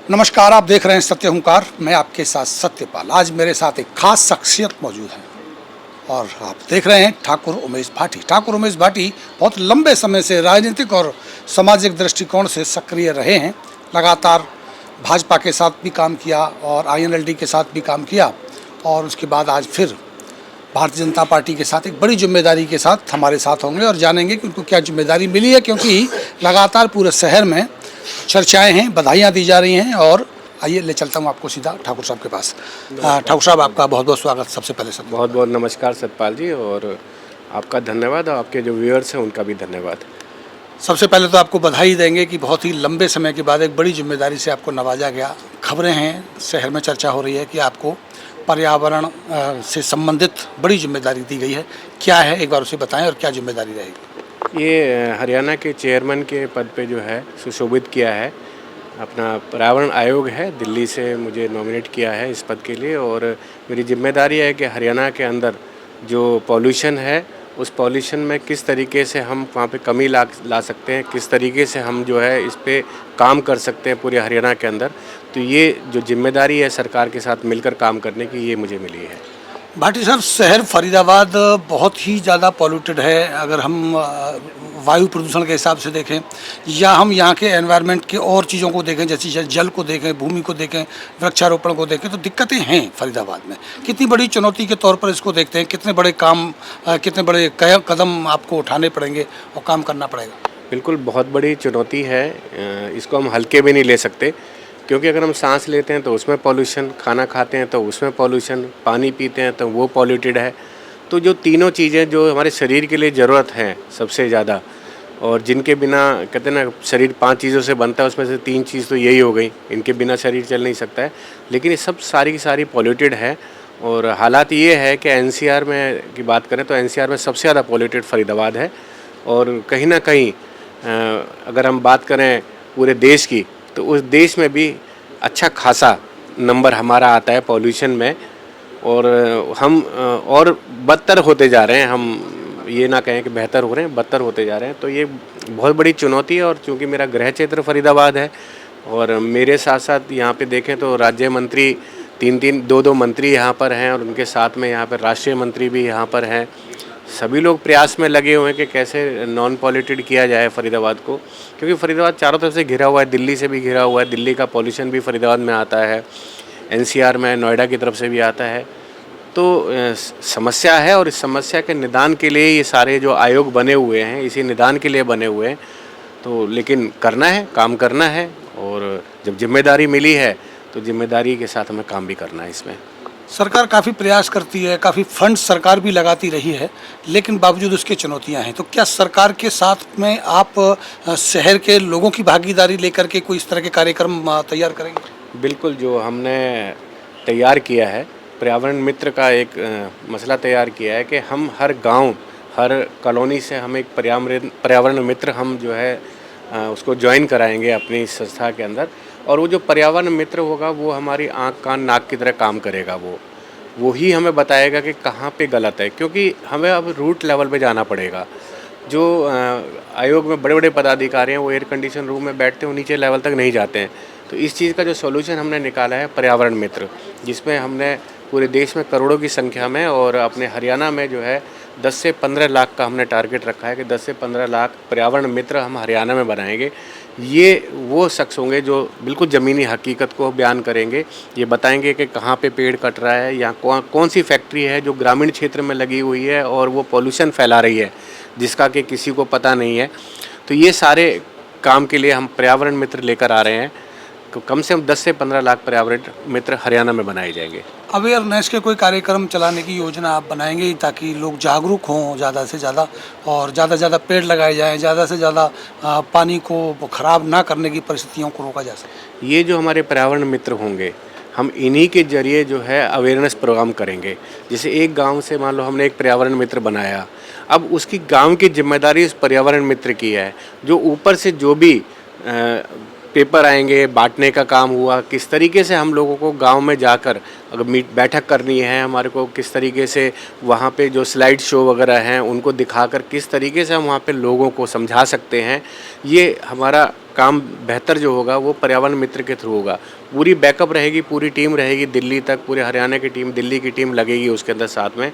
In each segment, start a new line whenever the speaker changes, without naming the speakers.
नमस्कार, आप देख रहे हैं सत्य हुंकार। मैं आपके साथ सत्यपाल। आज मेरे साथ एक खास शख्सियत मौजूद है और आप देख रहे हैं ठाकुर उमेश भाटी। ठाकुर उमेश भाटी बहुत लंबे समय से राजनीतिक और सामाजिक दृष्टिकोण से सक्रिय रहे हैं। लगातार भाजपा के साथ भी काम किया और INLD के साथ भी काम किया और उसके बाद आज फिर भारतीय जनता पार्टी के साथ एक बड़ी जिम्मेदारी के साथ हमारे साथ होंगे और जानेंगे कि उनको क्या जिम्मेदारी मिली है, क्योंकि लगातार पूरे शहर में चर्चाएं हैं, बधाइयां दी जा रही हैं। और आइए ले चलता हूं आपको सीधा ठाकुर साहब के पास। ठाकुर साहब, आपका बहुत बहुत स्वागत। सबसे पहले सब
बहुत बहुत नमस्कार सतपाल जी, और आपका धन्यवाद और आपके जो व्यूअर्स हैं उनका भी धन्यवाद।
सबसे पहले तो आपको बधाई देंगे कि बहुत ही लंबे समय के बाद एक बड़ी जिम्मेदारी से आपको नवाजा गया। खबरें हैं, शहर में चर्चा हो रही है कि आपको पर्यावरण से संबंधित बड़ी जिम्मेदारी दी गई है। क्या है, एक बार उसे बताएं और क्या जिम्मेदारी रहेगी?
ये हरियाणा के चेयरमैन के पद पे जो है सुशोभित किया है। अपना पर्यावरण आयोग है, दिल्ली से मुझे नॉमिनेट किया है इस पद के लिए, और मेरी जिम्मेदारी है कि हरियाणा के अंदर जो पॉल्यूशन है उस पॉल्यूशन में किस तरीके से हम वहाँ पे कमी ला सकते हैं, किस तरीके से हम जो है इस पे काम कर सकते हैं पूरे हरियाणा के अंदर। तो ये जो जिम्मेदारी है सरकार के साथ मिलकर काम करने की, ये मुझे मिली है।
भाटी साहब, शहर फरीदाबाद बहुत ही ज़्यादा पॉल्यूटेड है। अगर हम वायु प्रदूषण के हिसाब से देखें या हम यहाँ के एनवायरनमेंट के और चीज़ों को देखें, जैसे जल को देखें, भूमि को देखें, वृक्षारोपण को देखें, तो दिक्कतें हैं फरीदाबाद में। कितनी बड़ी चुनौती के तौर पर इसको देखते हैं? कितने बड़े काम, कितने बड़े कदम आपको उठाने पड़ेंगे और काम करना पड़ेगा?
बिल्कुल बहुत बड़ी चुनौती है। इसको हम हल्के में नहीं ले सकते, क्योंकि अगर हम सांस लेते हैं तो उसमें पॉल्यूशन, खाना खाते हैं तो उसमें पॉल्यूशन, पानी पीते हैं तो वो पॉल्यूटेड है। तो जो तीनों चीज़ें जो हमारे शरीर के लिए ज़रूरत हैं सबसे ज़्यादा, और जिनके बिना कहते हैं ना शरीर 5 चीज़ों से बनता है, उसमें से 3 चीज़ तो यही हो गई, इनके बिना शरीर चल नहीं सकता है। लेकिन ये सब सारी की सारी पॉल्यूटेड है। और हालात ये है कि NCR में की बात करें तो NCR में सबसे ज़्यादा पॉल्यूटेड फरीदाबाद है। और कहीं ना कहीं अगर हम बात करें पूरे देश की, तो उस देश में भी अच्छा खासा नंबर हमारा आता है पॉल्यूशन में। और हम और बदतर होते जा रहे हैं, हम ये ना कहें कि बेहतर हो रहे हैं, बदतर होते जा रहे हैं। तो ये बहुत बड़ी चुनौती है। और चूँकि मेरा गृह क्षेत्र फरीदाबाद है और मेरे साथ साथ यहाँ पे देखें तो राज्य मंत्री 2 मंत्री यहाँ पर हैं, और उनके साथ में यहाँ पर राष्ट्रीय मंत्री भी यहाँ पर हैं। सभी लोग प्रयास में लगे हुए हैं कि कैसे नॉन पॉल्यूटेड किया जाए फरीदाबाद को, क्योंकि फरीदाबाद चारों तरफ से घिरा हुआ है, दिल्ली से भी घिरा हुआ है। दिल्ली का पॉल्यूशन भी फरीदाबाद में आता है, NCR में नोएडा की तरफ से भी आता है। तो समस्या है, और इस समस्या के निदान के लिए ये सारे जो आयोग बने हुए हैं, इसी निदान के लिए बने हुए हैं। तो लेकिन करना है, काम करना है, और जब जिम्मेदारी मिली है तो जिम्मेदारी के साथ हमें काम भी करना है। इसमें
सरकार काफ़ी प्रयास करती है, काफ़ी फंड सरकार भी लगाती रही है, लेकिन बावजूद उसकी चुनौतियां हैं। तो क्या सरकार के साथ में आप शहर के लोगों की भागीदारी लेकर के कोई इस तरह के कार्यक्रम तैयार करेंगे?
बिल्कुल, जो हमने तैयार किया है, पर्यावरण मित्र का एक मसला तैयार किया है कि हम हर गांव, हर कॉलोनी से हम एक पर्यावरण मित्र हम जो है उसको ज्वाइन कराएंगे अपनी संस्था के अंदर। और वो जो पर्यावरण मित्र होगा वो हमारी आँख कान नाक की तरह काम करेगा। वो ही हमें बताएगा कि कहाँ पे गलत है, क्योंकि हमें अब रूट लेवल पे जाना पड़ेगा। जो आयोग में बड़े बड़े पदाधिकारी हैं वो एयर कंडीशन रूम में बैठते हैं, वो नीचे लेवल तक नहीं जाते हैं। तो इस चीज़ का जो सॉल्यूशन हमने निकाला है पर्यावरण मित्र, जिसमें हमने पूरे देश में करोड़ों की संख्या में और अपने हरियाणा में जो है 10 से 15 लाख का हमने टारगेट रखा है कि 10 से 15 लाख पर्यावरण मित्र हम हरियाणा में बनाएंगे। ये वो शख्स होंगे जो बिल्कुल ज़मीनी हकीकत को बयान करेंगे, ये बताएंगे कि कहाँ पे पेड़ कट रहा है या कौन सी फैक्ट्री है जो ग्रामीण क्षेत्र में लगी हुई है और वो पॉल्यूशन फैला रही है जिसका कि किसी को पता नहीं है। तो ये सारे काम के लिए हम पर्यावरण मित्र लेकर आ रहे हैं। कम से कम 10 से 15 लाख पर्यावरण मित्र हरियाणा में बनाए जाएंगे।
अवेयरनेस के कोई कार्यक्रम चलाने की योजना आप बनाएंगे ताकि लोग जागरूक हों ज़्यादा से ज़्यादा, और ज़्यादा से ज़्यादा पेड़ लगाए जाएं, ज़्यादा से ज़्यादा पानी को खराब ना करने की परिस्थितियों को रोका जा सके?
ये जो हमारे पर्यावरण मित्र होंगे, हम इन्हीं के जरिए जो है अवेयरनेस प्रोग्राम करेंगे। जैसे एक गांव से मान लो हमने एक पर्यावरण मित्र बनाया, अब उसकी गांव की जिम्मेदारी उस पर्यावरण मित्र की है। जो ऊपर से जो भी पेपर आएंगे, बांटने का काम हुआ, किस तरीके से हम लोगों को गांव में जाकर अगर बैठक करनी है हमारे को, किस तरीके से वहाँ पे जो स्लाइड शो वगैरह हैं उनको दिखाकर किस तरीके से हम वहाँ पे लोगों को समझा सकते हैं, ये हमारा काम बेहतर जो होगा वो पर्यावरण मित्र के थ्रू होगा। पूरी बैकअप रहेगी, पूरी टीम रहेगी दिल्ली तक, पूरे हरियाणा की टीम, दिल्ली की टीम लगेगी उसके अंदर साथ में।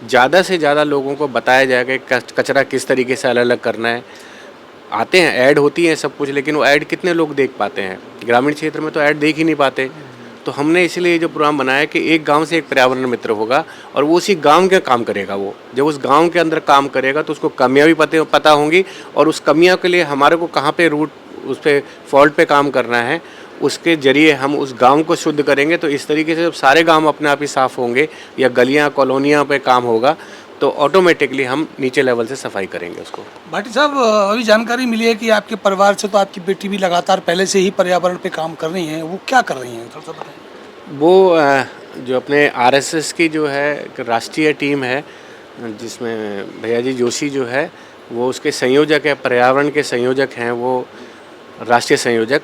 ज़्यादा से ज़्यादा लोगों को बताया जाएगा कि कचरा किस तरीके से अलग अलग करना है। आते हैं, ऐड होती है सब कुछ, लेकिन वो ऐड कितने लोग देख पाते हैं? ग्रामीण क्षेत्र में तो ऐड देख ही नहीं पाते। तो हमने इसलिए ये जो प्रोग्राम बनाया कि एक गांव से एक पर्यावरण मित्र होगा और वो उसी गांव के काम करेगा। वो जब उस गांव के अंदर काम करेगा तो उसको कमियां भी पता होंगी और उस कमियां के लिए हमारे को कहाँ पे रूट, उस पे फॉल्ट पे काम करना है, उसके जरिए हम उस गांव को शुद्ध करेंगे। तो इस तरीके से जब सारे गांव अपने आप ही साफ़ होंगे या गलियाँ कॉलोनियाँ पे काम होगा तो ऑटोमेटिकली हम नीचे लेवल से सफाई करेंगे उसको।
भाटी साहब, अभी जानकारी मिली है कि आपके परिवार से तो आपकी बेटी भी लगातार पहले से ही पर्यावरण पे काम कर रही हैं, वो क्या कर रही हैं, थोड़ा सा बताएं।
वो जो अपने आरएसएस की जो है एक राष्ट्रीय टीम है, जिसमें भैया जी जोशी जो है वो उसके संयोजक है, पर्यावरण के संयोजक हैं वो, राष्ट्रीय संयोजक।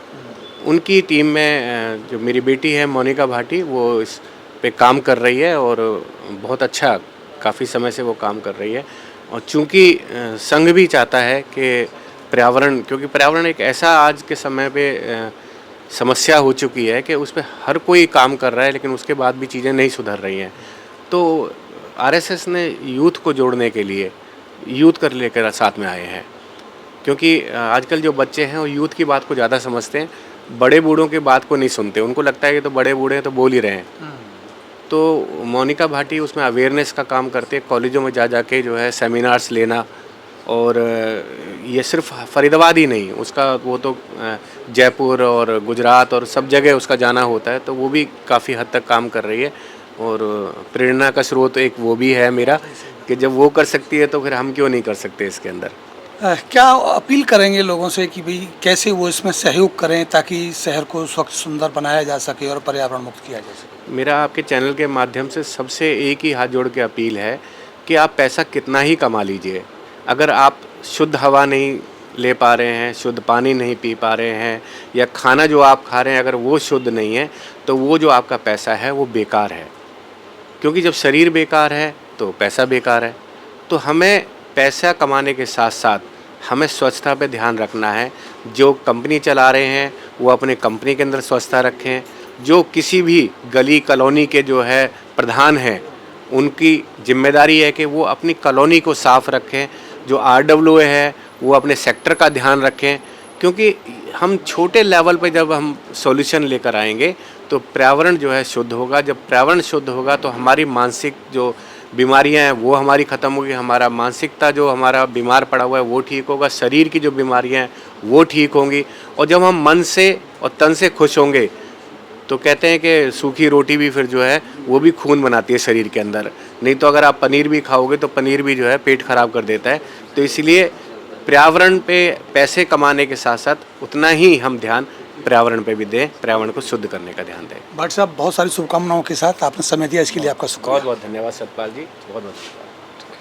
उनकी टीम में जो मेरी बेटी है मोनिका भाटी, वो इस पे काम कर रही है और बहुत अच्छा, काफ़ी समय से वो काम कर रही है। और चूँकि संघ भी चाहता है कि पर्यावरण, क्योंकि पर्यावरण एक ऐसा आज के समय पे समस्या हो चुकी है कि उस पे हर कोई काम कर रहा है लेकिन उसके बाद भी चीज़ें नहीं सुधर रही हैं। तो आरएसएस ने यूथ को जोड़ने के लिए यूथ कर लेकर साथ में आए हैं, क्योंकि आजकल जो बच्चे हैं वो यूथ की बात को ज़्यादा समझते हैं, बड़े बूढ़ों की बात को नहीं सुनते। उनको लगता है कि तो बड़े बूढ़े हैं तो बोल ही रहे हैं। तो मोनिका भाटी उसमें अवेयरनेस का काम करते हैं, कॉलेजों में जा के जो है सेमिनार्स लेना। और ये सिर्फ फरीदाबाद ही नहीं, उसका वो तो जयपुर और गुजरात और सब जगह उसका जाना होता है। तो वो भी काफ़ी हद तक काम कर रही है और प्रेरणा का स्रोत एक वो भी है मेरा, कि जब वो कर सकती है तो फिर हम क्यों नहीं कर सकते इसके अंदर।
क्या अपील करेंगे लोगों से कि भाई कैसे वो इसमें सहयोग करें ताकि शहर को स्वच्छ सुंदर बनाया जा सके और पर्यावरण मुक्त किया जा सके?
मेरा आपके चैनल के माध्यम से सबसे एक ही हाथ जोड़ के अपील है कि आप पैसा कितना ही कमा लीजिए, अगर आप शुद्ध हवा नहीं ले पा रहे हैं, शुद्ध पानी नहीं पी पा रहे हैं, या खाना जो आप खा रहे हैं अगर वो शुद्ध नहीं है, तो वो जो आपका पैसा है वो बेकार है। क्योंकि जब शरीर बेकार है तो पैसा बेकार है। तो हमें पैसा कमाने के साथ साथ हमें स्वच्छता पे ध्यान रखना है। जो कंपनी चला रहे हैं वो अपने कंपनी के अंदर स्वच्छता रखें। जो किसी भी गली कॉलोनी के जो है प्रधान हैं, उनकी जिम्मेदारी है कि वो अपनी कॉलोनी को साफ़ रखें। जो आरडब्ल्यूए है वो अपने सेक्टर का ध्यान रखें, क्योंकि हम छोटे लेवल पे जब हम सॉल्यूशन लेकर आएंगे तो पर्यावरण जो है शुद्ध होगा। जब पर्यावरण शुद्ध होगा तो हमारी मानसिक जो बीमारियां हैं वो हमारी ख़त्म होगी, हमारा मानसिकता जो हमारा बीमार पड़ा हुआ है वो ठीक होगा, शरीर की जो बीमारियां हैं वो ठीक होंगी। और जब हम मन से और तन से खुश होंगे तो कहते हैं कि सूखी रोटी भी फिर जो है वो भी खून बनाती है शरीर के अंदर। नहीं तो अगर आप पनीर भी खाओगे तो पनीर भी जो है पेट खराब कर देता है। तो इसलिए पर्यावरण पे पैसे कमाने के साथ साथ उतना ही हम ध्यान पर्यावरण पे भी दें, पर्यावरण को शुद्ध करने का ध्यान दें।
भाटी साहब, बहुत सारी शुभकामनाओं के साथ आपने समय दिया, इसके लिए आपका शुक्रिया।
बहुत बहुत धन्यवाद सतपाल जी, बहुत बहुत।